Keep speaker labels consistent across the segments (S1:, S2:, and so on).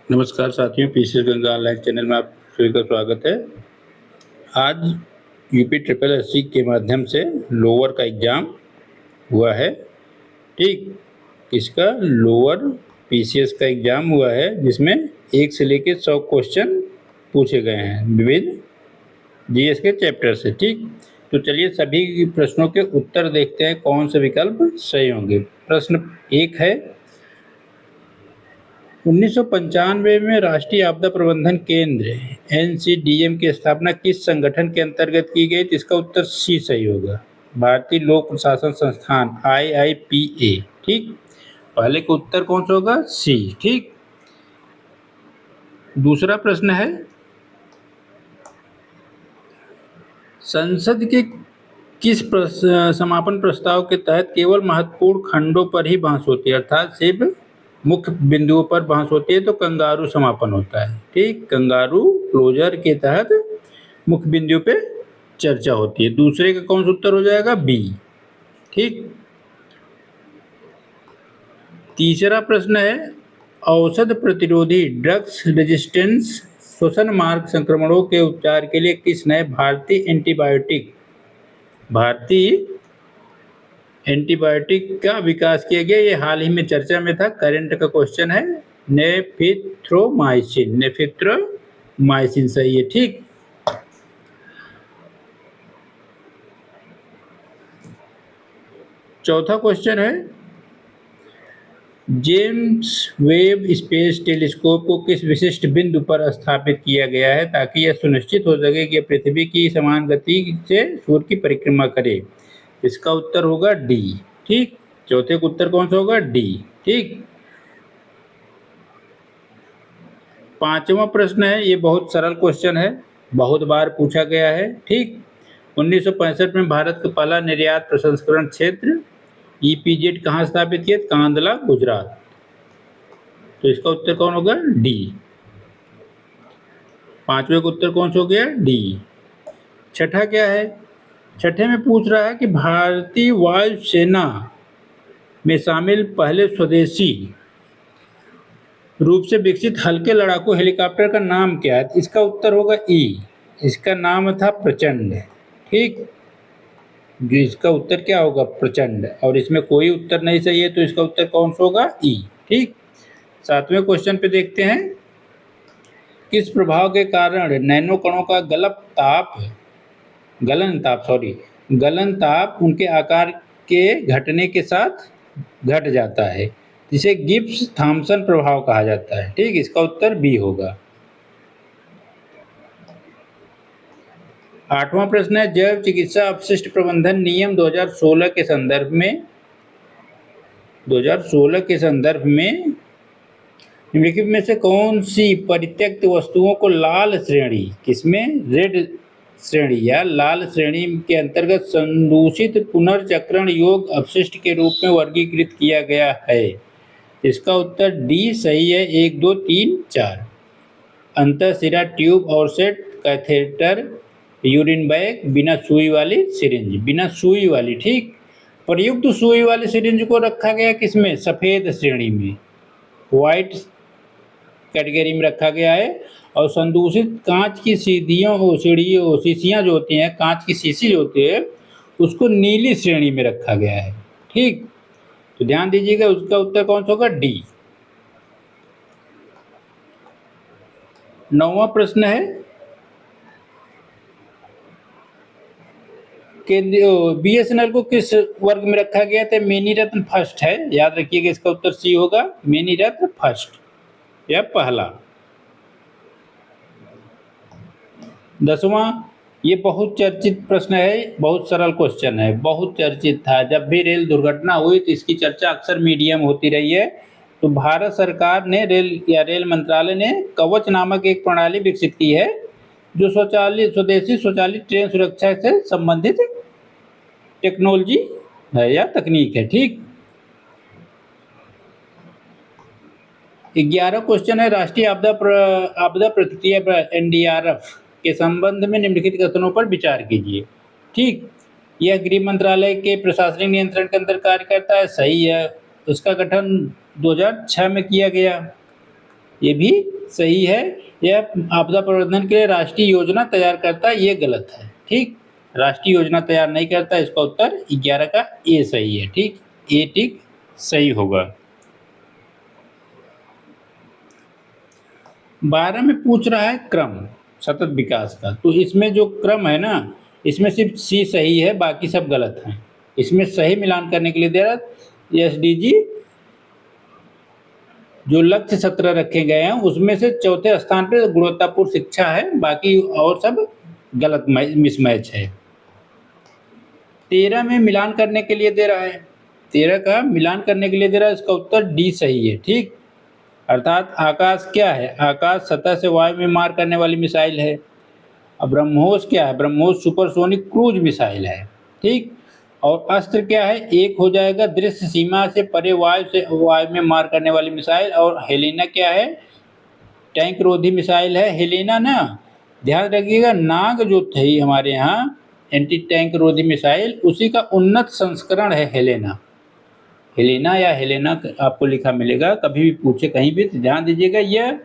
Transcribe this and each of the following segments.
S1: नमस्कार साथियों, PCS Ganga online channel में आप सभी का स्वागत है। आज यूपी ट्रिपल एससी के माध्यम से लोअर का एग्ज़ाम हुआ है। ठीक, इसका लोअर पीसीएस का एग्ज़ाम हुआ है जिसमें 1 से लेकर 100 क्वेश्चन पूछे गए हैं विविध जीएस के चैप्टर से। ठीक, तो चलिए सभी प्रश्नों के उत्तर देखते हैं कौन से विकल्प सही होंगे। प्रश्न 1 है, 1995 में राष्ट्रीय आपदा प्रबंधन केंद्र एनसीडीएम की स्थापना किस संगठन के अंतर्गत की गई? तो इसका उत्तर सी सही होगा, भारतीय लोक प्रशासन संस्थान IIPA। ठीक, पहले का उत्तर कौन सा होगा? सी। ठीक, दूसरा प्रश्न है, संसद के किस समापन प्रस्ताव के तहत केवल महत्वपूर्ण खंडों पर ही बहस होती है, अर्थात सिर्फ मुख्य बिंदुओं पर बहस होती है तो कंगारू समापन होता है। ठीक, कंगारू क्लोजर के तहत मुख्य बिंदुओं पे चर्चा होती है। दूसरे का कौन सा उत्तर हो जाएगा? बी। ठीक, तीसरा प्रश्न है, औषध प्रतिरोधी ड्रग्स रेजिस्टेंस श्वसन मार्ग संक्रमणों के उपचार के लिए किस नए भारतीय एंटीबायोटिक का विकास किया गया? ये हाल ही में चर्चा में था, करंट का क्वेश्चन है। नेफिथ्रोमाइसिन सही है। ठीक, चौथा क्वेश्चन है, जेम्स वेब स्पेस टेलीस्कोप को किस विशिष्ट बिंदु पर स्थापित किया गया है ताकि यह सुनिश्चित हो सके कि पृथ्वी की समान गति से सूर्य की परिक्रमा करे? इसका उत्तर होगा डी। ठीक, चौथे का उत्तर कौन सा होगा? डी। ठीक, पांचवा प्रश्न है, ये बहुत सरल क्वेश्चन है, बहुत बार पूछा गया है। ठीक, 1965 में भारत का पहला निर्यात प्रसंस्करण क्षेत्र EPZ कहाँ स्थापित किया? कांदला, गुजरात। तो इसका उत्तर कौन होगा? डी। पांचवे का उत्तर कौन सा हो गया? डी। छठा क्या है? छठे में पूछ रहा है कि भारतीय वायुसेना में शामिल पहले स्वदेशी रूप से विकसित हल्के लड़ाकू हेलीकॉप्टर का नाम क्या है? इसका उत्तर होगा ई। इसका नाम था प्रचंड। ठीक, जो इसका उत्तर क्या होगा? प्रचंड। और इसमें कोई उत्तर नहीं सही है तो इसका उत्तर कौन सा होगा? ई। ठीक, सातवें क्वेश्चन पे देखते हैं, किस प्रभाव के कारण नैनो कणों का गलन ताप उनके आकार के घटने के साथ घट जाता है, जिसे गिब्स थॉम्सन प्रभाव कहा जाता है? ठीक, इसका उत्तर बी होगा। आठवां प्रश्न है, जैव चिकित्सा अपशिष्ट प्रबंधन नियम 2016 के संदर्भ में निम्नलिखित में से कौन सी परित्यक्त वस्तुओं को लाल श्रेणी, किसमें? रेड श्रेणी या लाल श्रेणी के अंतर्गत संदूषित पुनर्चक्रण योग्य अपशिष्ट के रूप में वर्गीकृत किया गया है? इसका उत्तर डी सही है। 1, 2, 3, 4। अंतःशिरा ट्यूब और सेट, कैथेटर, यूरिन बैग, बिना सुई वाली सिरिंज, बिना सुई वाली। ठीक, प्रयुक्त सुई वाली सिरिंज को रखा गया किसमें? सफ़ेद श्रेणी में, व्हाइट कैटेगरी में रखा गया है। और संदूषित कांच की शीशियाँ जो होती हैं, कांच की शीशी जो होती है, उसको नीली श्रेणी में रखा गया है। ठीक, तो ध्यान दीजिएगा, उसका उत्तर कौन सा होगा? डी। नौवां प्रश्न है, BSNL को किस वर्ग में रखा गया था? मेनी रत्न फर्स्ट है, याद रखिएगा, इसका उत्तर सी होगा, मेनी रत्न फर्स्ट या पहला। 10वां, ये बहुत चर्चित प्रश्न है, बहुत सरल क्वेश्चन है, बहुत चर्चित था। जब भी रेल दुर्घटना हुई तो इसकी चर्चा अक्सर मीडिया में होती रही है। तो भारत सरकार ने रेल मंत्रालय ने कवच नामक एक प्रणाली विकसित की है जो स्वदेशी स्वचालित ट्रेन सुरक्षा से संबंधित टेक्नोलॉजी है या तकनीक है। ठीक, 11 क्वेश्चन है, राष्ट्रीय आपदा प्रतिक्रिया NDRF के संबंध में निम्नलिखित कथनों पर विचार कीजिए। ठीक, यह गृह मंत्रालय के प्रशासनिक नियंत्रण के अंदर कार्य करता है, सही है। उसका गठन 2006 में किया गया। ये भी सही है। यह आपदा प्रबंधन के लिए राष्ट्रीय योजना तैयार करता है, ये गलत है। ठीक, राष्ट्रीय योजना तैयार नहीं करता, इसका उत्तर 11 का ए सही है। ठीक, ए टिक सही होगा। 12 में पूछ रहा है क्रम सतत विकास का, तो इसमें जो क्रम है ना, इसमें सिर्फ सी सही है, बाकी सब गलत हैं। इसमें सही मिलान करने के लिए दे रहा एसडीजी जो लक्ष्य 17 रखे गए हैं उसमें से चौथे स्थान पर गुणवत्तापूर्ण शिक्षा है, बाकी और सब गलत मिसमैच है। 13 में मिलान करने के लिए दे रहा है, 13 का मिलान करने के लिए दे रहा है, इसका उत्तर डी सही है। ठीक, अर्थात आकाश क्या है, आकाश सतह से वायु में मार करने वाली मिसाइल है। अब ब्रह्मोस क्या है, ब्रह्मोस सुपरसोनिक क्रूज मिसाइल है। ठीक, और अस्त्र क्या है, एक हो जाएगा दृश्य सीमा से परे वायु में मार करने वाली मिसाइल। और हेलेना क्या है, टैंक रोधी मिसाइल है। हेलेना ना, ध्यान रखिएगा, नाग जो थी हमारे यहाँ एंटी टैंक रोधी मिसाइल, उसी का उन्नत संस्करण है हेलेना। हेलेना या हेलेना आपको लिखा मिलेगा, कभी भी पूछे कहीं भी तो ध्यान दीजिएगा, यह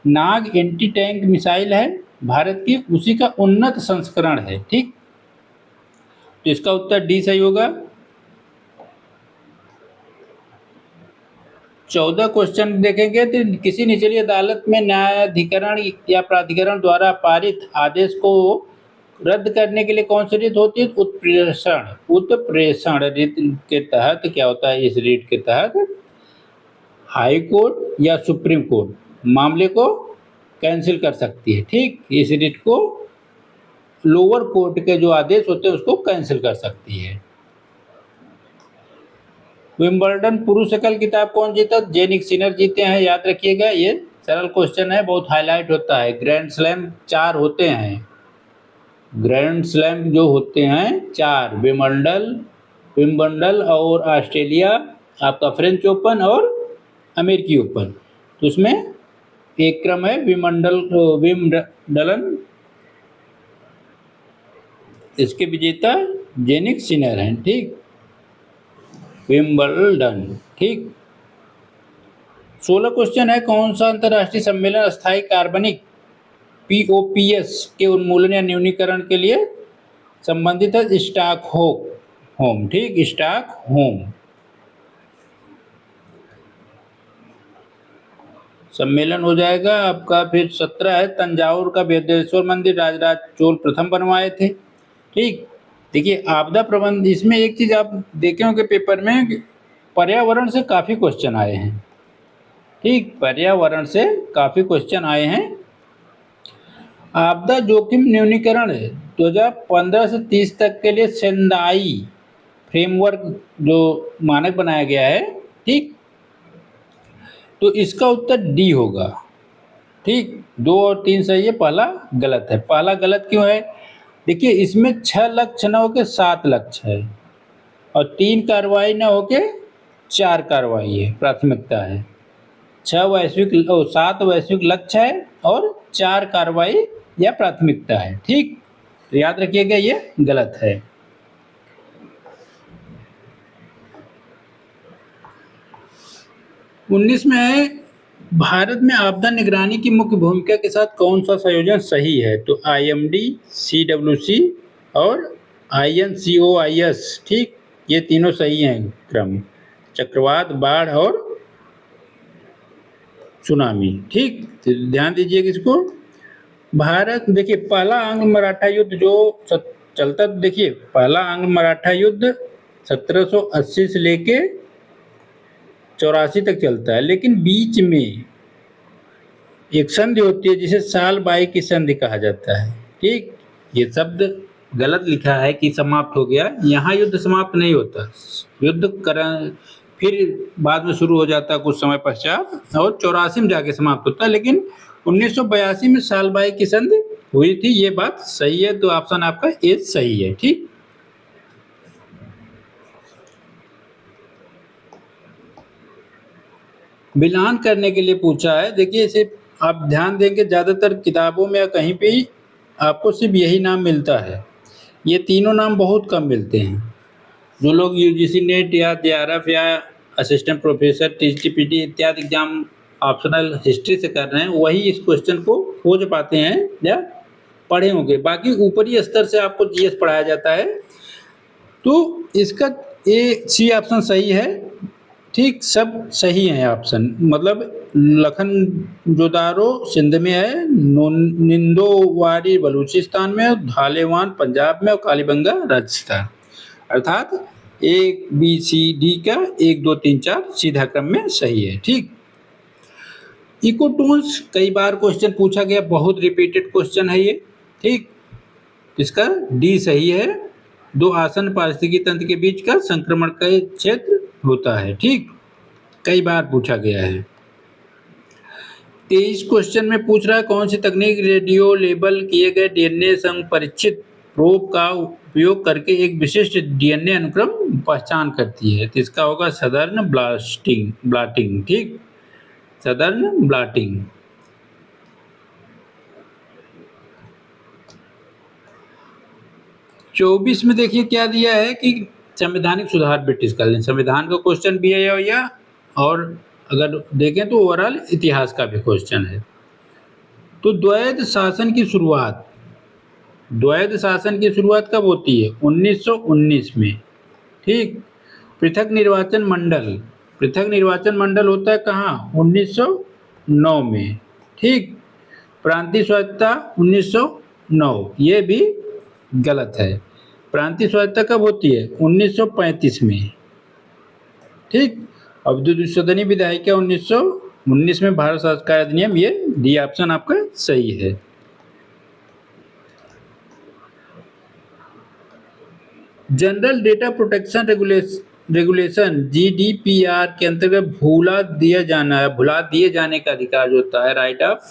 S1: नाग एंटी टैंक मिसाइल है भारत की, उसी का उन्नत संस्करण है। ठीक, तो इसका उत्तर डी सही होगा। 14 क्वेश्चन देखेंगे तो किसी निचली अदालत में न्यायाधिकरण या प्राधिकरण द्वारा पारित आदेश को रद्द करने के लिए कौन सी रीत होती है, उत्प्रेषण रीत के तहत क्या होता है, इस रीत के तहत हाई कोर्ट या सुप्रीम कोर्ट मामले को कैंसिल कर सकती है। ठीक, इस रीत को लोअर कोर्ट के जो आदेश होते हैं उसको कैंसिल कर सकती है। विंबलडन पुरुष एकल किताब कौन जीता, जेनिक सिनर जीते हैं, याद रखिएगा, ये सरल क्वेश्चन है, बहुत हाईलाइट होता है। ग्रैंड स्लैम 4 होते हैं, ग्रैंड स्लैम जो होते हैं 4, विंबलडन और ऑस्ट्रेलिया, आपका फ्रेंच ओपन और अमेरिकी ओपन। तो उसमें एक क्रम है विंबलडन, इसके विजेता जेनिक सिनर हैं। ठीक, विंबलडन। ठीक, 16 क्वेश्चन है, कौन सा अंतर्राष्ट्रीय सम्मेलन अस्थायी कार्बनिक POPS के उन्मूलन या न्यूनीकरण के लिए संबंधित है, स्टॉकहोम। ठीक, स्टॉकहोम सम्मेलन हो जाएगा आपका। फिर 17 है, तंजावुर का बृहदेश्वर मंदिर राजराज चोल प्रथम बनवाए थे। ठीक, देखिए आपदा प्रबंध, इसमें एक चीज आप देखे होंगे पेपर में, पर्यावरण से काफी क्वेश्चन आए हैं। ठीक, पर्यावरण से काफी क्वेश्चन आए हैं। आपदा जोखिम न्यूनीकरण 2015 से 30 तक के लिए सेंदाई फ्रेमवर्क जो मानक बनाया गया है। ठीक, तो इसका उत्तर डी होगा। ठीक, 2 और 3 सही है, पहला गलत है। पहला गलत क्यों है, देखिए इसमें 6 लक्ष्य न होके 7 लक्ष्य है, और 3 कार्रवाई न होके 4 कार्रवाई है, प्राथमिकता है। 7 वैश्विक लक्ष्य है और 4 कार्रवाई या प्राथमिकता है। ठीक, तो याद रखिएगा ये गलत है। उन्नीस में है, भारत में आपदा निगरानी की मुख्य भूमिका के साथ कौन सा संयोजन सही है, तो IMD, CWC और INCOIS। ठीक, ये तीनों सही हैं क्रम, चक्रवात, बाढ़ और सुनामी। ठीक, तो ध्यान दीजिएगा इसको। भारत, देखिए पहला आंग्ल मराठा युद्ध जो चलता, देखिए पहला आंग्ल मराठा युद्ध 1780 से लेके 84 तक चलता है, लेकिन बीच में एक संधि होती है जिसे साल बाई की संधि कहा जाता है। ठीक, ये शब्द गलत लिखा है कि समाप्त हो गया, यहाँ युद्ध समाप्त नहीं होता, युद्ध फिर बाद में शुरू हो जाता है कुछ समय पश्चात, और 84 में जाके समाप्त होता है, लेकिन 1982 में साल बाई की संधि हुई थी, ये बात सही है। तो ऑप्शन आपका ए सही है। ठीक, मिलान करने के लिए पूछा है, देखिए इसे आप ध्यान देंगे, ज़्यादातर किताबों में या कहीं पे ही आपको सिर्फ यही नाम मिलता है, ये तीनों नाम बहुत कम मिलते हैं। जो लोग UGC नेट या JRF या असिस्टेंट प्रोफेसर TGT इत्यादि एग्जाम ऑप्शनल हिस्ट्री से कर रहे हैं वही इस क्वेश्चन को खोज पाते हैं या पढ़े होंगे। बाकी ऊपरी स्तर से आपको जीएस पढ़ाया जाता है। तो इसका ए सी ऑप्शन सही है। ठीक, सब सही है ऑप्शन। मतलब लखन जोदारो सिंध में है, निंदोवारी बलूचिस्तान में, धालेवान पंजाब में और कालीबंगा राजस्थान। अर्थात ए बी सी डी का 1 2 3 4 सीधा क्रम में सही है। ठीक, इकोटोन्स कई बार क्वेश्चन पूछा गया, बहुत रिपीटेड क्वेश्चन है ये। ठीक, इसका डी सही है। 2 आसन पारिस्थितिकी तंत्र के बीच का संक्रमण का क्षेत्र होता है। ठीक, कई बार पूछा गया है। 23 क्वेश्चन में पूछ रहा है कौन सी तकनीक रेडियो लेबल किए गए डीएनए संग परिचित प्रोब का उपयोग करके एक विशिष्ट डीएनए अनुक्रम पहचान करती है। तो इसका होगा सदर्न ब्लॉटिंग। ठीक, सदर्न ब्लॉटिंग। चौबीस में देखिए क्या दिया है कि संवैधानिक सुधार ब्रिटिश कालीन, संविधान का क्वेश्चन भी है या और अगर देखें तो ओवरऑल इतिहास का भी क्वेश्चन है। तो द्वैध शासन की शुरुआत कब होती है? 1919 में। ठीक, पृथक निर्वाचन मंडल होता है कहाँ? 1909 में। ठीक, प्रांतीय स्वायत्तता 1909, ये भी गलत है। प्रांतीय स्वायत्तता कब होती है? 1935 में। ठीक, अब द्विसदनीय विधायिका 1919 में, भारत संस्कार अधिनियम, ये डी ऑप्शन आपका सही है। General data protection regulation GDPR के अंतर्गत भुला दिए जाने का अधिकार जो होता है, राइट ऑफ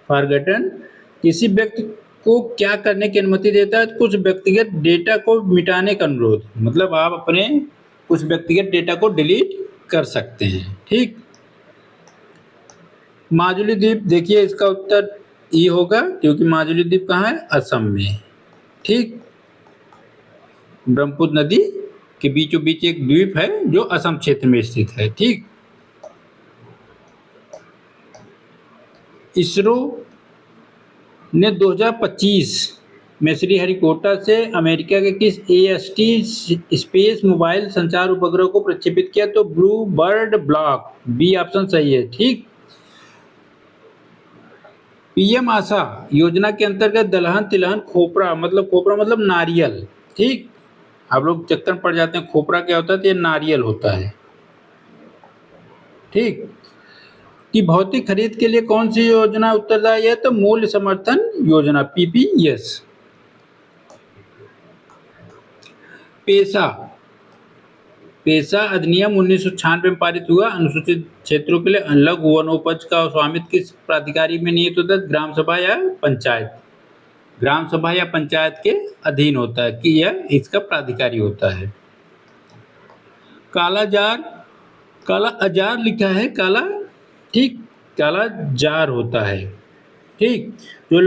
S1: फॉरगॉटन, किसी व्यक्ति को क्या करने की अनुमति देता है? कुछ व्यक्तिगत डेटा को मिटाने का अनुरोध। मतलब आप अपने कुछ व्यक्तिगत डेटा को डिलीट कर सकते हैं। ठीक, माजुली द्वीप, देखिए इसका उत्तर ई होगा क्योंकि माजुली द्वीप कहाँ है? असम में। ठीक, ब्रह्मपुत्र नदी के बीचों बीच एक द्वीप है जो असम क्षेत्र में स्थित है। ठीक, इसरो ने 2025 में श्रीहरिकोटा से अमेरिका के किस AST स्पेस मोबाइल संचार उपग्रह को प्रक्षेपित किया? तो blue bird block, B option सही है। ठीक, पीएम आशा योजना के अंतर्गत दलहन तिलहन खोपरा मतलब नारियल। ठीक, आप लोग चक्कर पड़ जाते हैं खोपरा क्या होता है, तो ये नारियल होता है। ठीक, कि भौतिक खरीद के लिए कौन सी योजना उत्तरदायी है? तो मूल्य समर्थन योजना, PPS। पेशा अधिनियम 1996 में पारित हुआ। अनुसूचित क्षेत्रों के लिए लघु वनोपज का स्वामित्व किस प्राधिकारी में निहित होता है? ग्राम सभा या पंचायत के अधीन होता है कि यह इसका प्राधिकारी होता है। काला अजार लिखा है काला। ठीक, काला जार होता है। ठीक, जो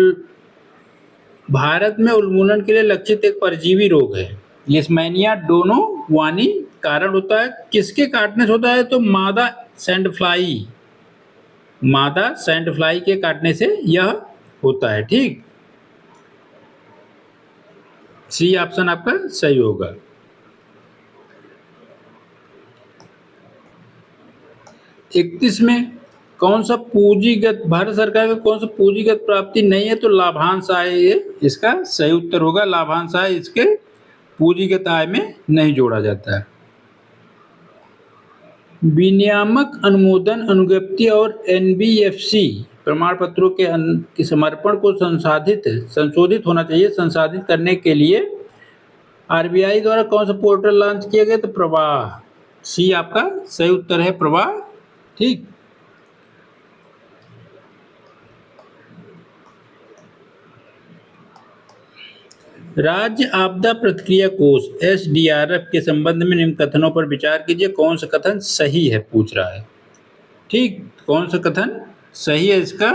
S1: भारत में उन्मूलन के लिए लक्षित एक परजीवी रोग है। लिस्मेनिया डोनोवानी कारण होता है, किसके काटने से होता है? तो मादा सैंड फ्लाई के काटने से यह होता है। ठीक, सी ऑप्शन आपका सही होगा। 31 में कौन सा पूंजीगत, भारत सरकार में कौन सा पूंजीगत प्राप्ति नहीं है? तो लाभांश आय, ये इसका सही उत्तर होगा। लाभांश आय इसके पूंजीगत आय में नहीं जोड़ा जाता है। विनियामक अनुमोदन अनुज्ञप्ति और NBFC प्रमाण पत्रों के समर्पण को संशोधित होना चाहिए। संसाधित करने के लिए RBI द्वारा कौन सा पोर्टल लॉन्च किया गया? तो प्रवाह, सी आपका सही उत्तर है, प्रवाह। ठीक, राज्य आपदा प्रतिक्रिया कोष SDRF के संबंध में निम्न कथनों पर विचार कीजिए। कौन सा कथन सही है पूछ रहा है। ठीक, कौन सा कथन सही है? इसका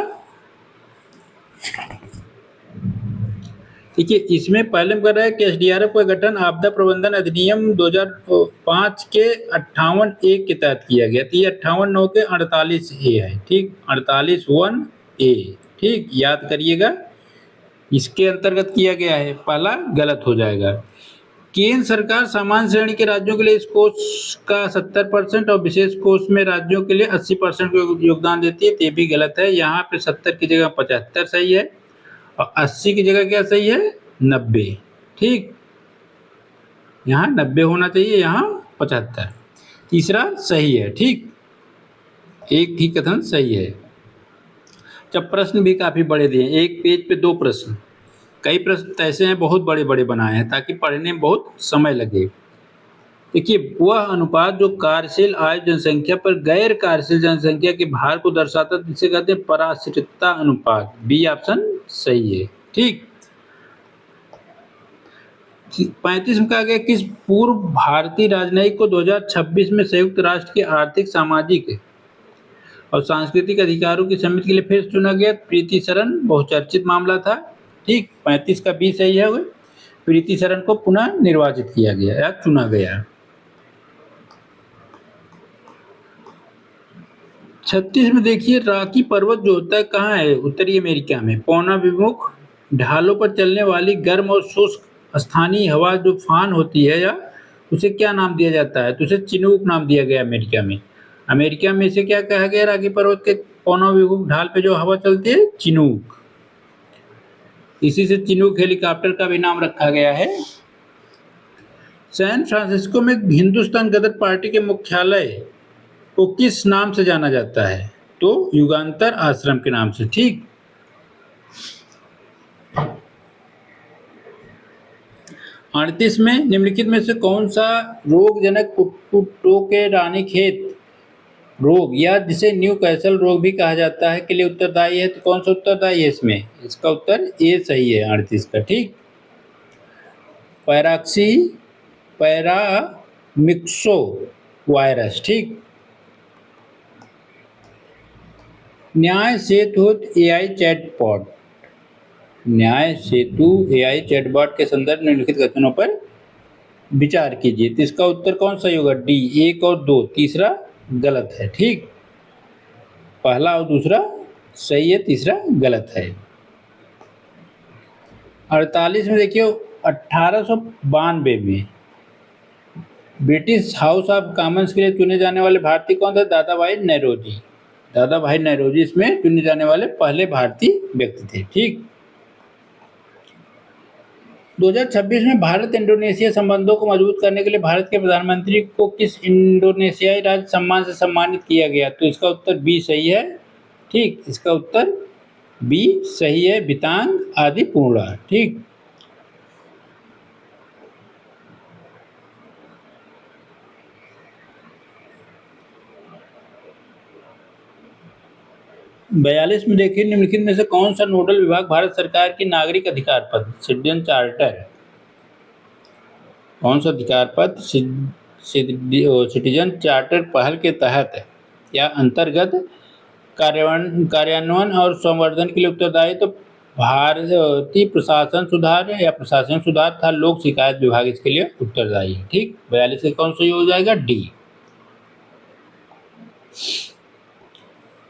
S1: देखिए इसमें पहले में कर रहा है कि एसडीआरएफ का गठन आपदा प्रबंधन अधिनियम 2005 के 58 ए के तहत किया गया। तो ये 58 के 48 ए है, ठीक, 48(1)(a), ठीक, याद करिएगा, इसके अंतर्गत किया गया है, पहला गलत हो जाएगा। केंद्र सरकार सामान्य श्रेणी के राज्यों के लिए इस कोष का 70% और विशेष कोष में राज्यों के लिए 80% योगदान देती है, तो ये भी गलत है। यहाँ पे 70 की जगह 75 सही है और 80 की जगह क्या सही है, 90, ठीक, यहाँ 90 होना चाहिए, यहाँ 75, तीसरा सही है, ठीक, एक ही कथन सही है। जब प्रश्न भी काफ़ी बड़े दिए, एक पेज पे 2 प्रश्न, कई प्रश्न ऐसे हैं बहुत बड़े बड़े बनाए हैं ताकि पढ़ने में बहुत समय लगे। देखिए वह अनुपात जो कार्यशील आय जनसंख्या पर गैर कार्यशील जनसंख्या के भार को दर्शाता है, जिसे कहते हैं पराश्रितता अनुपात, बी ऑप्शन सही है, ठीक। 35 में कहा गया किस पूर्व भारतीय राजनयिक को 2026 में संयुक्त राष्ट्र के आर्थिक, सामाजिक और सांस्कृतिक अधिकारों की समिति के लिए फिर चुना गया। प्रीति सरन, बहुचर्चित मामला था, ठीक, 35 का बी सही है। प्रीति सरन को पुनः निर्वाचित किया गया या चुना गया। 36 में देखिए रॉकी पर्वत जो होता है कहाँ है, उत्तरी अमेरिका में, पौनाभिमुख ढालों पर चलने वाली गर्म और शुष्क स्थानीय हवा जो फान होती है, या उसे क्या नाम दिया जाता है, तो उसे चिनूक नाम दिया गया अमेरिका में। अमेरिका में इसे क्या कहा गया, रॉकी पर्वत के पौनाभिमुख ढाल पे जो हवा चलती है, चिनूक। इसी से चिनूक हेलीकॉप्टर का भी नाम रखा गया है। सैन फ्रांसिस्को में हिंदुस्तान गदर पार्टी के मुख्यालय को किस नाम से जाना जाता है, तो युगांतर आश्रम के नाम से, ठीक। अड़तीस में निम्नलिखित में से कौन सा रोगजनक कुक्कुटों के रानीखेत रोग या जिसे न्यू कैसल रोग भी कहा जाता है के लिए उत्तरदायी है, तो कौन सा उत्तरदायी है इसमें, इसका उत्तर ए सही है 38 का, ठीक। पैरामिक्सो वायरस, ठीक। न्याय सेतु एआई चैटबॉट, न्याय सेतु एआई चैटबॉट के संदर्भ में निम्नलिखित कथनों पर विचार कीजिए। तो इसका उत्तर कौन सा होगा, डी 1 और 2, तीसरा गलत है, ठीक। पहला और दूसरा सही है, तीसरा गलत है। 48 में देखिए 1892 में ब्रिटिश हाउस ऑफ कॉमन्स के लिए चुने जाने वाले भारतीय कौन थे, दादा भाई नौरोजी। दादा भाई नौरोजी इसमें चुने जाने वाले पहले भारतीय व्यक्ति थे, ठीक। 2026 में भारत इंडोनेशिया संबंधों को मजबूत करने के लिए भारत के प्रधानमंत्री को किस इंडोनेशियाई राज्य सम्मान से सम्मानित किया गया, तो इसका उत्तर बी सही है, ठीक, इसका उत्तर बी सही है, बितांग आदिपूर्णा, ठीक। बयालीस में देखिए निम्नलिखित में से कौन सा नोडल विभाग भारत सरकार की नागरिक अधिकार पद सिटीजन चार्टर, कौन सा अधिकार पद सिटीजन चार्टर पहल के तहत या अंतर्गत कार्यान्वयन और संवर्धन के लिए उत्तरदायी, तो भारतीय प्रशासन सुधार या प्रशासनिक सुधार था लोक शिकायत विभाग इसके लिए उत्तरदायी है, ठीक। 42 का कौन सा हो जाएगा, डी।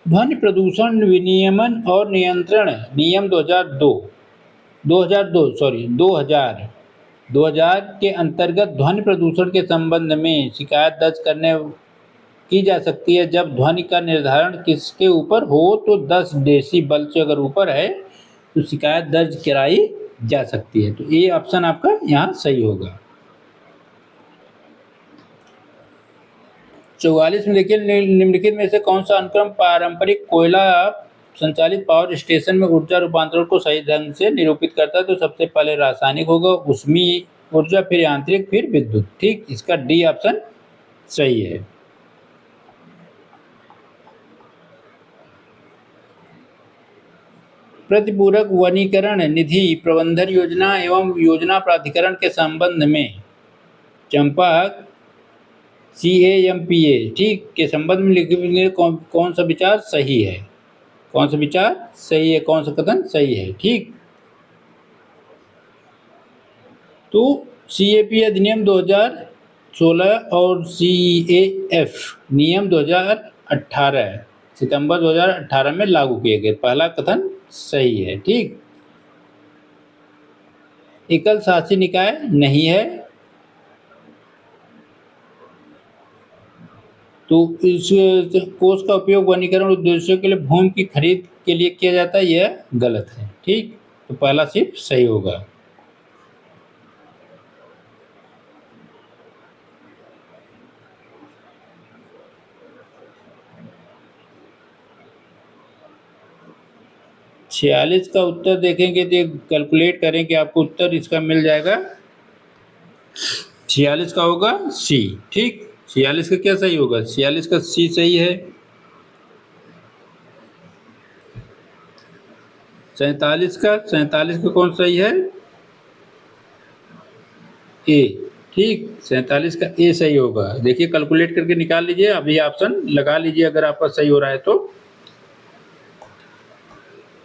S1: ध्वनि प्रदूषण विनियमन और नियंत्रण नियम 2000 के अंतर्गत ध्वनि प्रदूषण के संबंध में शिकायत दर्ज करने की जा सकती है जब ध्वनि का निर्धारण किसके ऊपर हो, तो 10 डेसीबल से अगर ऊपर है तो शिकायत दर्ज कराई जा सकती है। तो ये ऑप्शन आपका यहाँ सही होगा। 44 में देखिए निम्नलिखित में से कौन सा अनुक्रम पारंपरिक कोयला संचालित पावर स्टेशन में ऊर्जा रूपांतरण को सही ढंग से निरूपित करता है, तो सबसे पहले रासायनिक होगा, ऊष्मीय ऊर्जा, फिर यांत्रिक, फिर विद्युत, ठीक। इसका डी ऑप्शन सही है। प्रतिपूरक वनीकरण निधि प्रबंधन योजना एवं योजना प्राधिकरण के संबंध में चंपक CAMPA, ठीक, के संबंध में लिखे कौन सा विचार सही है, कौन सा विचार सही है, कौन सा कथन सही है, ठीक। तो CAP अधिनियम 2016 और CAF नियम 2018 सितंबर 2018 में लागू किए गए। पहला कथन सही है। ठीक, एकल शासी निकाय नहीं है, तो इस कोष का उपयोग वनीकरण उद्देश्यों के लिए भूमि की खरीद के लिए किया जाता है, यह गलत है। ठीक, तो पहला सिर्फ सही होगा। छियालीस का उत्तर देखेंगे तो कैलकुलेट करें कि आपको उत्तर इसका मिल जाएगा। 46 का होगा सी। ठीक, 46 का क्या सही होगा? 46 का सी सही है। 47 का कौन सही है? ए। ठीक, 47 का ए सही होगा। देखिए कैलकुलेट करके निकाल लीजिए, अभी ऑप्शन लगा लीजिए अगर आपका सही हो रहा है तो।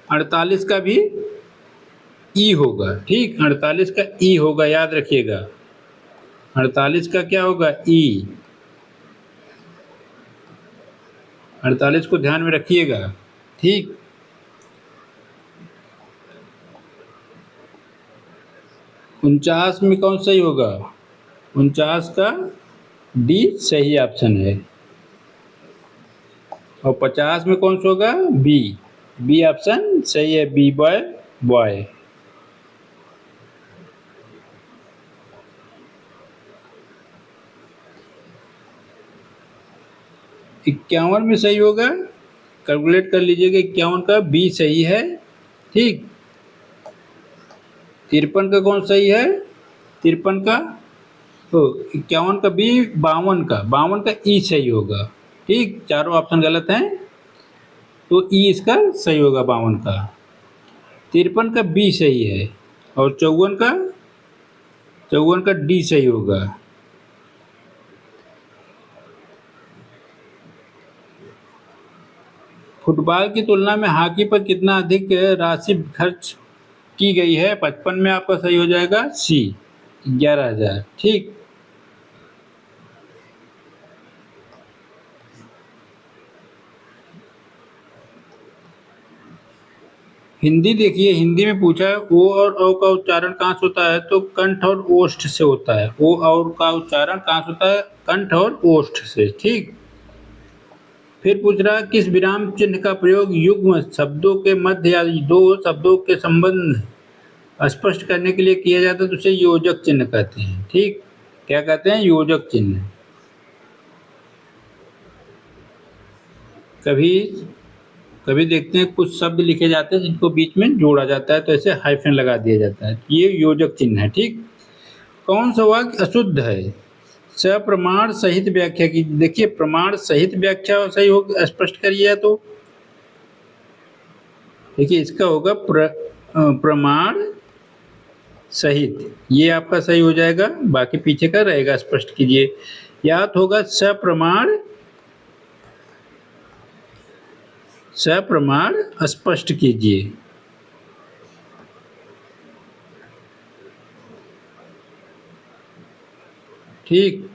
S1: 48 का भी ई होगा। ठीक, 48 का ई होगा, याद रखिएगा। 48 का क्या होगा? ई। 48 को ध्यान में रखिएगा। ठीक, 49 में कौन सही होगा? 49 का डी सही ऑप्शन है। और 50 में कौन सा होगा? बी। बी ऑप्शन सही है, बी बॉय बॉय। 51 में सही होगा, कैलकुलेट कर लीजिएगा। 51 का बी सही है। ठीक, 53 का कौन सही है? 53 का तो 51 का बी, 52 का ई सही होगा। ठीक, चारों ऑप्शन गलत हैं, तो ई इसका सही होगा 52 का। 53 का बी सही है और 54 का डी सही होगा। फुटबॉल की तुलना में हॉकी पर कितना अधिक राशि खर्च की गई है? 55 में आपका सही हो जाएगा सी, 11,000। ठीक, हिंदी देखिए, हिंदी में पूछा है ओ और औ का उच्चारण कहाँ से होता है? तो कंठ और ओष्ठ से होता है। ओ और का उच्चारण कहाँ से होता है? कंठ और ओष्ठ से। ठीक, फिर पूछ रहा है किस विराम चिन्ह का प्रयोग युग्म शब्दों के मध्य या दो शब्दों के संबंध स्पष्ट करने के लिए किया जाता है, तो उसे योजक चिन्ह कहते हैं। ठीक, क्या कहते हैं? योजक चिन्ह। कभी कभी देखते हैं कुछ शब्द लिखे जाते हैं जिनको बीच में जोड़ा जाता है, तो ऐसे हाइफन लगा दिया जाता है, ये योजक चिन्ह है। ठीक, कौन सा वाक्य अशुद्ध है? सप्रमाण सहित व्याख्या की। देखिए प्रमाण सहित व्याख्या सही हो, स्पष्ट करिए। तो देखिए इसका होगा प्रमाण सहित, ये आपका सही हो जाएगा, बाकी पीछे का रहेगा, स्पष्ट कीजिए। या तो होगा सप्रमाण स्पष्ट कीजिए। ठीक,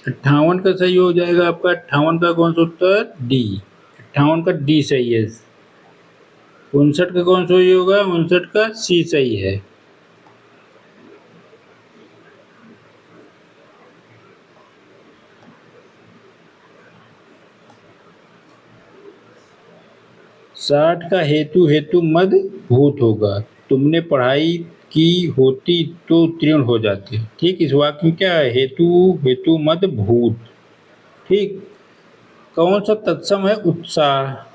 S1: अट्ठावन का सही हो जाएगा आपका। 58 का कौन सा उत्तर? डी। 58 का डी सही है। 59 का कौन सा सही होगा? 59 का सी सही है। साठ का हेतु मद भूत होगा। तुमने पढ़ाई की होती तो तीर्ण हो जाते। ठीक, इस वाक्य में क्या है? हेतु मद भूत। ठीक, कौन सा तत्सम है? उत्साह।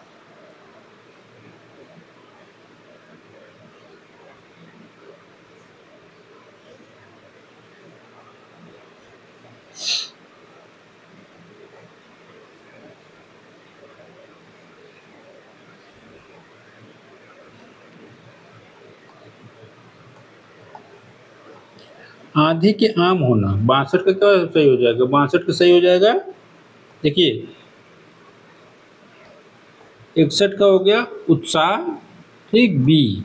S1: आंधी के आम होना। 62 का क्या सही हो जाएगा? 62 का सही हो जाएगा। देखिए 61 का हो गया उत्साह, ठीक, बी।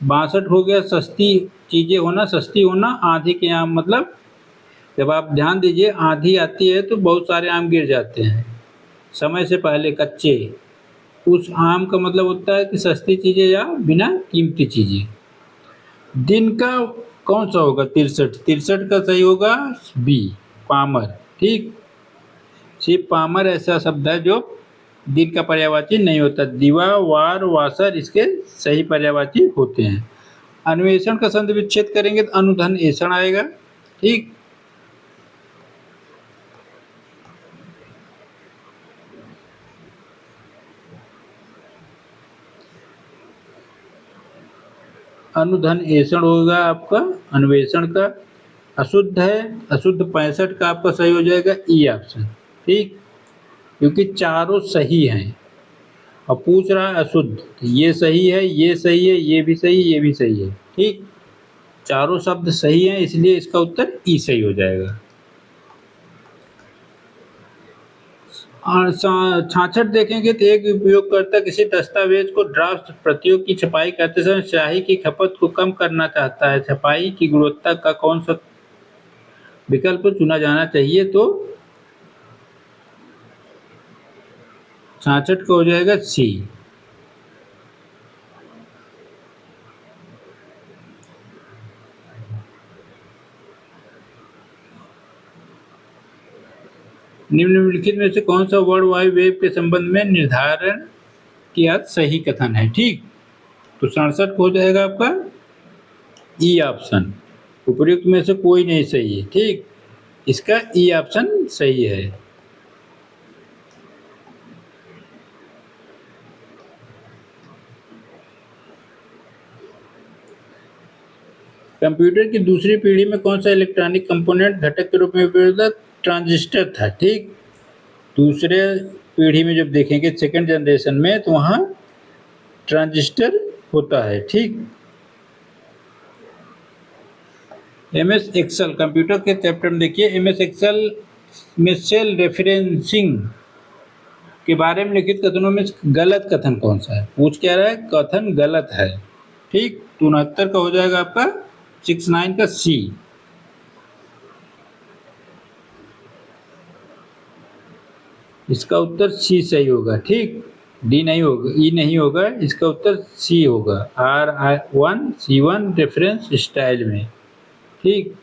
S1: 62 हो गया सस्ती चीजें होना, सस्ती होना, आंधी के आम, मतलब जब आप ध्यान दीजिए आंधी आती है तो बहुत सारे आम गिर जाते हैं समय से पहले कच्चे, उस आम का मतलब होता है कि सस्ती चीजें या बिना कीमती चीजें। दिन का कौन सा होगा? 63, 63 का सही होगा बी, पामर, ठीक। सिर्फ पामर ऐसा शब्द है जो दिन का पर्यायवाची नहीं होता, दिवा, वार, वासर इसके सही पर्यायवाची होते हैं। अन्वेषण का संधि विच्छेद करेंगे तो अनुधन ऐषण आएगा, ठीक। अनुधन ऐषण होगा आपका अन्वेषण का। अशुद्ध है, अशुद्ध 65 का आपका सही हो जाएगा ई ऑप्शन, ठीक, क्योंकि चारों सही हैं। और पूछ रहा है अशुद्ध, तो ये सही है, ये सही है, ये भी सही, ये भी सही है, ठीक। चारों शब्द सही हैं इसलिए इसका उत्तर ई सही हो जाएगा। और 66 देखेंगे तो एक उपयोगकर्ता किसी दस्तावेज को ड्राफ्ट प्रतियों की छपाई करते समय स्याही की खपत को कम करना चाहता है, छपाई की गुणवत्ता का कौन सा विकल्प चुना जाना चाहिए? तो 66 का हो जाएगा सी। निम्नलिखित में से कौन सा वर्ल्ड वाइड वेब के संबंध में निर्धारण किया सही कथन है, ठीक। तो 67 हो जाएगा आपका ई ऑप्शन, उपयुक्त में से कोई नहीं सही है, ठीक, इसका ई ऑप्शन सही है। कंप्यूटर की दूसरी पीढ़ी में कौन सा इलेक्ट्रॉनिक कंपोनेंट घटक के रूप में उपयोग होता? ट्रांजिस्टर था, ठीक। दूसरे पीढ़ी में जब देखेंगे सेकंड जनरेशन में तो वहाँ ट्रांजिस्टर होता है, ठीक। एमएस एक्सेल कंप्यूटर के चैप्टर में देखिए, एमएस एक्सेल में सेल रेफरेंसिंग के बारे में लिखित कथनों में गलत कथन कौन सा है? पूछ क्या रहा है? कथन गलत है, ठीक। 69 का हो जाएगा आपका 69 का सी। इसका उत्तर सी सही होगा, ठीक, डी नहीं होगा, ई नहीं होगा, इसका उत्तर सी होगा। R1 C1 रेफरेंस स्टाइल में, ठीक।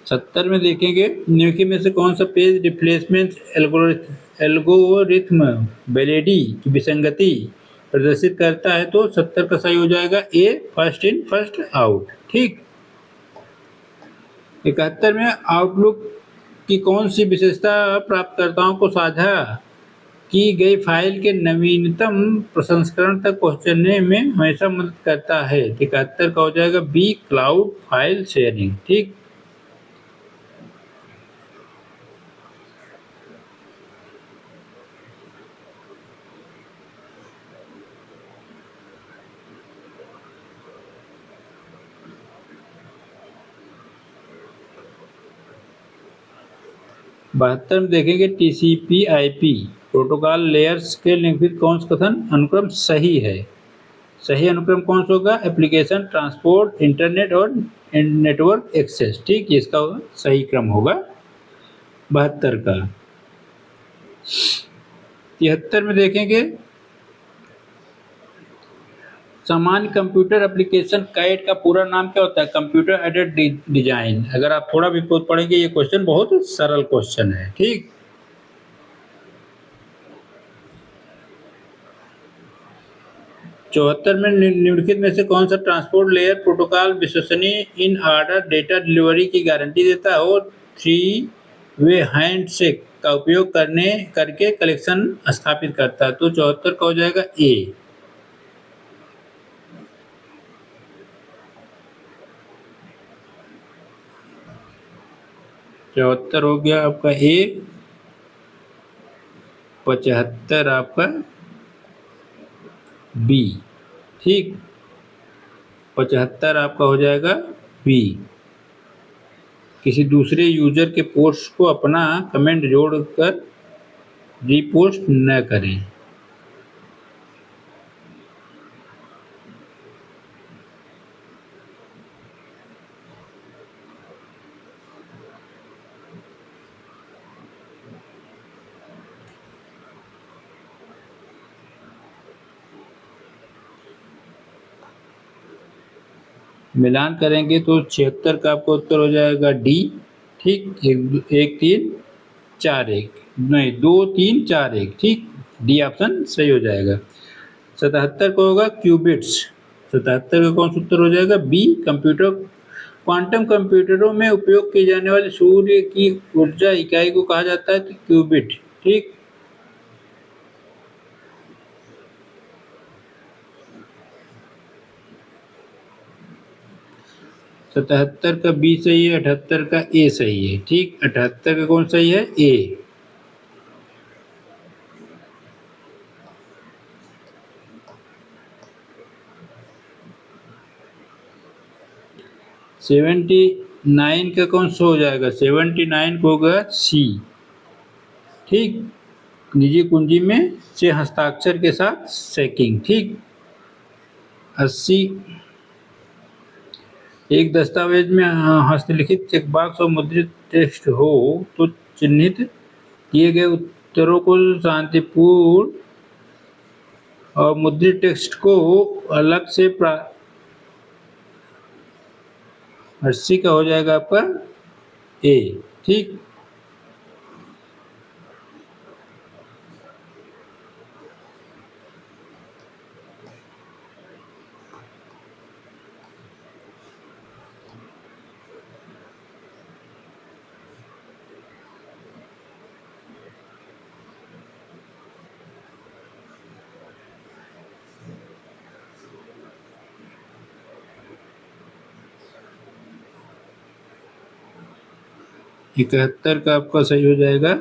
S1: सत्तर में देखेंगे निम्नलिखित में से कौन सा पेज रिप्लेसमेंट एल्गोरिथ्म बेलेडी की विसंगति प्रदर्शित करता है? तो 70 का सही हो जाएगा ए, फर्स्ट इन फर्स्ट आउट, ठीक। 71 में आउटलुक की कौन सी विशेषता प्राप्तकर्ताओं को साझा की गई फाइल के नवीनतम प्रसंस्करण तक पहुंचने में हमेशा मदद करता है? 71 का हो जाएगा बी, क्लाउड फाइल शेयरिंग, ठीक। बहत्तर में देखेंगे TCP/IP प्रोटोकॉल लेयर्स के लिखित कौन सा कथन अनुक्रम सही है? सही अनुक्रम कौन सा होगा? एप्लीकेशन, ट्रांसपोर्ट, इंटरनेट और नेटवर्क एक्सेस, ठीक, इसका सही क्रम होगा 72 का। 73 में देखेंगे सामान्य कंप्यूटर एप्लीकेशन कैड का पूरा नाम क्या होता है? Computer aided design. अगर आप थोड़ा भी पढ़ेंगे ये क्वेश्चन बहुत सरल क्वेश्चन है, ठीक। चौहत्तर में निम्नलिखित में से कौन सा ट्रांसपोर्ट लेयर प्रोटोकॉल विश्वसनीय इन ऑर्डर डेटा डिलीवरी की गारंटी देता है और 3-वे हैंडशेक का उपयोग करके कनेक्शन स्थापित करता है? तो 74 का हो जाएगा ए। 74 हो गया आपका ए, 75 आपका बी। ठीक, 75 आपका हो जाएगा बी। किसी दूसरे यूजर के पोस्ट को अपना कमेंट जोड़कर रीपोस्ट न करें। मिलान करेंगे तो 76 का आपका उत्तर हो जाएगा डी। ठीक, 1 3 4 1 नहीं, 2 3 4 1। ठीक, डी ऑप्शन सही हो जाएगा। 77 को होगा क्यूबिट्स। 77 का कौन सा उत्तर हो जाएगा बी, कंप्यूटर। क्वांटम कंप्यूटरों में उपयोग की जाने वाली सूर्य की ऊर्जा इकाई को कहा जाता है क्यूबिट। ठीक, 77 का बी सही है, 78 का ए सही है। ठीक, 78 का कौन सही है ए। 79 का कौन सा हो जाएगा, 79 को होगा सी। ठीक, निजी कुंजी में से हस्ताक्षर के साथ चेकिंग। ठीक, 80 एक दस्तावेज में हस्तलिखित चेकबॉक्स और मुद्रित टेक्स्ट हो तो चिन्हित किए गए उत्तरों को शांतिपूर्ण और मुद्रित टेक्स्ट को अलग से 80 का हो जाएगा आपका ए। ठीक, इकहत्तर का आपका सही हो जाएगा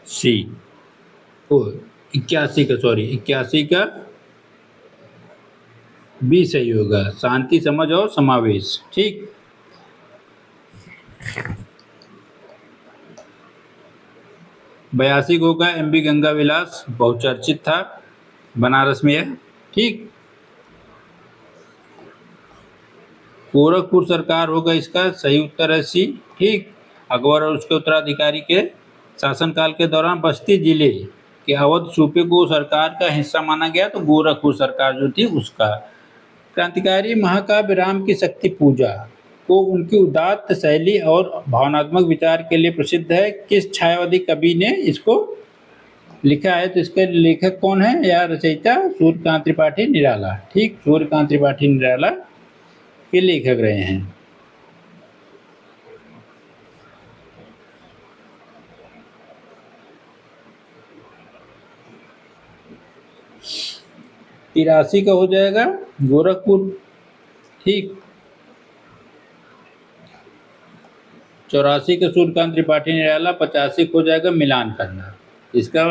S1: सी। ओ, 81 का, सॉरी 81 का बी सही होगा, शांति समझ और समावेश। ठीक, बयासी को होगा एम बी गंगा विलास, बहुचर्चित था बनारस में है। ठीक, गोरखपुर सरकार होगा इसका सही उत्तर है सी। ठीक, अकबर और उसके उत्तराधिकारी के शासनकाल के दौरान बस्ती जिले के अवध सूबे को सरकार का हिस्सा माना गया, तो गोरखपुर सरकार जो थी उसका। क्रांतिकारी महाकाव्य राम की शक्ति पूजा को उनकी उदात्त शैली और भावनात्मक विचार के लिए प्रसिद्ध है। किस छायावादी कवि ने इसको लिखा है, तो इसके लेखक कौन है या रचयिता, सूर्यकांत त्रिपाठी निराला। ठीक, सूर्यकांत त्रिपाठी निराला के लेखक रहे हैं। तिरासी का हो जाएगा गोरखपुर। ठीक, 84 का सूर्यकांत त्रिपाठी निराला, 85 को हो जाएगा मिलान करना। इसका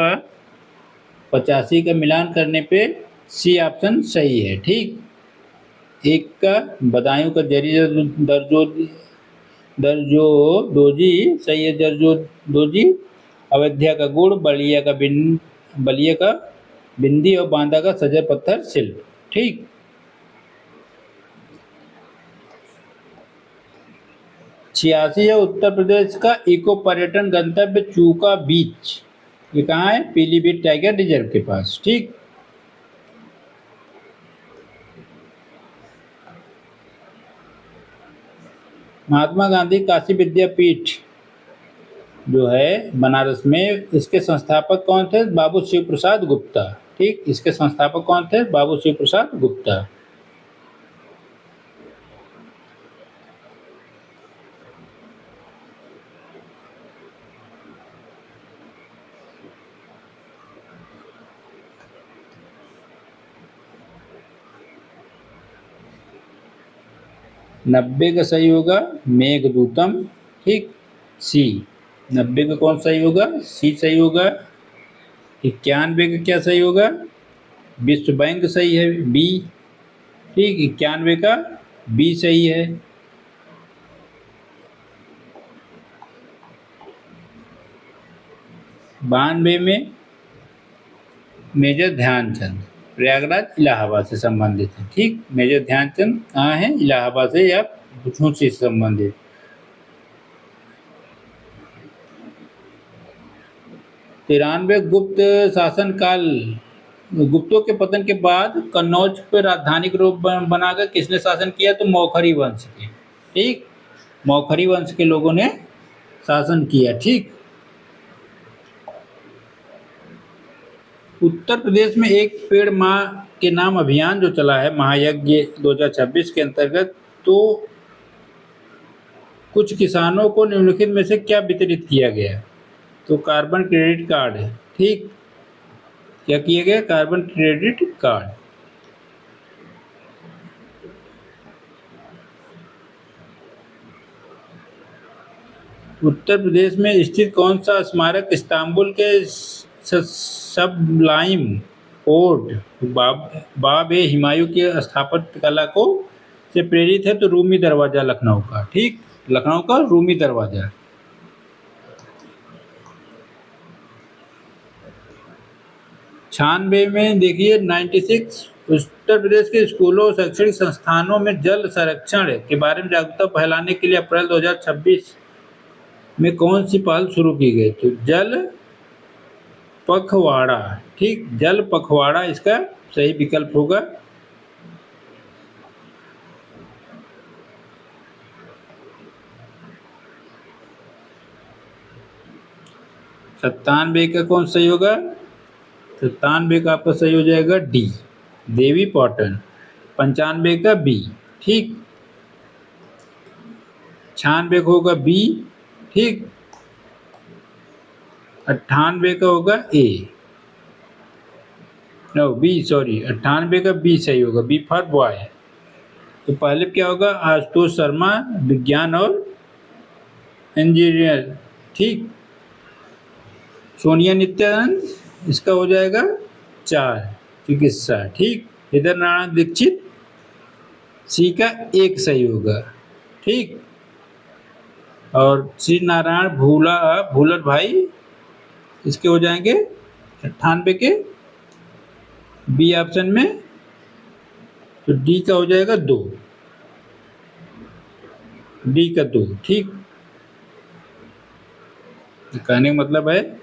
S1: 85 का मिलान करने पे सी ऑप्शन सही है। ठीक, एक का बदायूं का जरी दर्जो दोजी सही है, दर्जो दोजी। अयोध्या का गुड़, बलिया का बिंदी और बांदा का सजर पत्थर शिल्प। ठीक, 86 है उत्तर प्रदेश का इको पर्यटन गंतव्य चूका बीच। ये कहाँ है, पीलीभीत टाइगर रिजर्व के पास। ठीक, महात्मा गांधी काशी विद्यापीठ जो है बनारस में, इसके संस्थापक कौन थे, बाबू शिव प्रसाद गुप्ता। ठीक, इसके संस्थापक कौन थे, बाबू शिव प्रसाद गुप्ता। 90 का सही होगा मेघदूतम, ठीक। सी, 90 का कौन सही होगा? सी सही होगा। 91 का क्या सही होगा? विश्व बैंक सही है, बी, ठीक। 91 का बी सही है। 92 में मेजर ध्यानचंद, प्रयागराज इलाहाबाद से संबंधित है, ठीक। मेजर ध्यानचंद कहाँ है? इलाहाबाद से या झूंसी से संबंधित। 93 गुप्त शासन काल, गुप्तों के पतन के बाद कन्नौज पर राजधानी के रूप बनाकर किसने शासन किया? तो मौखरी वंश के, ठीक। मौखरी वंश के लोगों ने शासन किया, ठीक। उत्तर प्रदेश में एक पेड़ माँ के नाम अभियान जो चला है महायज्ञ 2026 के अंतर्गत, तो कुछ किसानों को निम्नलिखित में से क्या वितरित किया गया? तो कार्बन क्रेडिट कार्ड है, ठीक। क्या किया गया? Carbon credit card. Uttar Pradesh में स्थित कौन सा स्मारक इस्तांबुल के सबलाइम पोर्ट बाब ए हुमायूं के स्थापत्य कला को से प्रेरित है? तो रूमी दरवाजा लखनऊ का, ठीक। लखनऊ का रूमी दरवाजा। 96 में देखिए 96 उत्तर प्रदेश के स्कूलों और शैक्षणिक संस्थानों में जल संरक्षण के बारे में जागरूकता फैलाने के लिए अप्रैल 2026 में कौन सी पहल शुरू की गई? तो जल पखवाड़ा, ठीक। जल पखवाड़ा इसका सही विकल्प होगा। सत्तानवे का कौन सही होगा? 97 का आपका सही हो जाएगा डी, देवी पाटन। 95 का बी, ठीक। 96 का होगा बी, ठीक। 98 का होगा ए, नो बी, सॉरी 98 का बी सही होगा, बी फॉर बॉय। तो पहले क्या होगा? आशुतोष शर्मा, विज्ञान और इंजीनियर, ठीक। सोनिया नित्यानंद, इसका हो जाएगा 4, चिकित्सा, ठीक। इधर नारायण दीक्षित, सी का 1 सही होगा, ठीक। और श्री नारायण भूलर भाई, इसके हो जाएंगे 98 के बी ऑप्शन में, तो डी का हो जाएगा 2, डी का 2, ठीक। कहने का मतलब है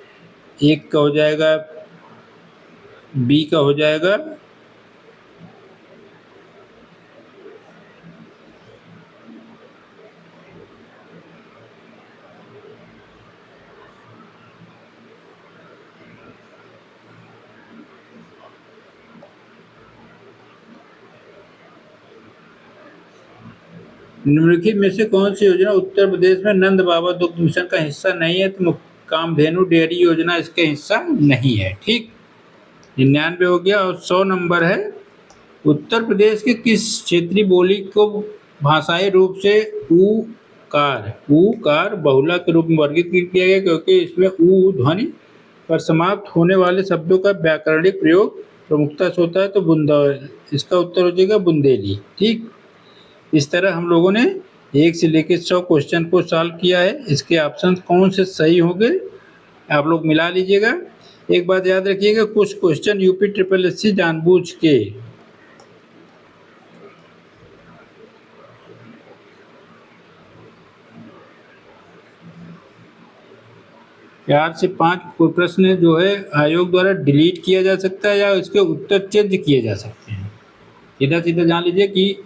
S1: 1 का हो जाएगा, बी का हो जाएगा, निम्नलिखित में से कौन सी योजना उत्तर प्रदेश में नंद बाबा दुग्ध मिशन का हिस्सा नहीं है? तो कामधेनु डेयरी योजना इसका हिस्सा नहीं है, ठीक। 99 हो गया। और 100 नंबर है, उत्तर प्रदेश के किस क्षेत्रीय बोली को भाषाई रूप से ऊकार बहुला के रूप में वर्गीकृत किया गया? क्योंकि इसमें ऊ ध्वनि पर समाप्त होने वाले शब्दों का व्याकरणिक प्रयोग प्रमुखता से होता है, तो इसका उत्तर हो जाएगा बुंदेली, ठीक। इस तरह हम लोगों ने 1 से लेकर 100 क्वेश्चन को सॉल्व किया है। इसके ऑप्शन कौन से सही होंगे आप लोग मिला लीजिएगा। एक बात याद रखिएगा, कुछ क्वेश्चन यूपी SSS जानबूझ के 4 से 5 प्रश्न जो है आयोग द्वारा डिलीट किया जा सकता है या इसके उत्तर चेंज किए जा सकते हैं। सीधा सीधा जान लीजिए कि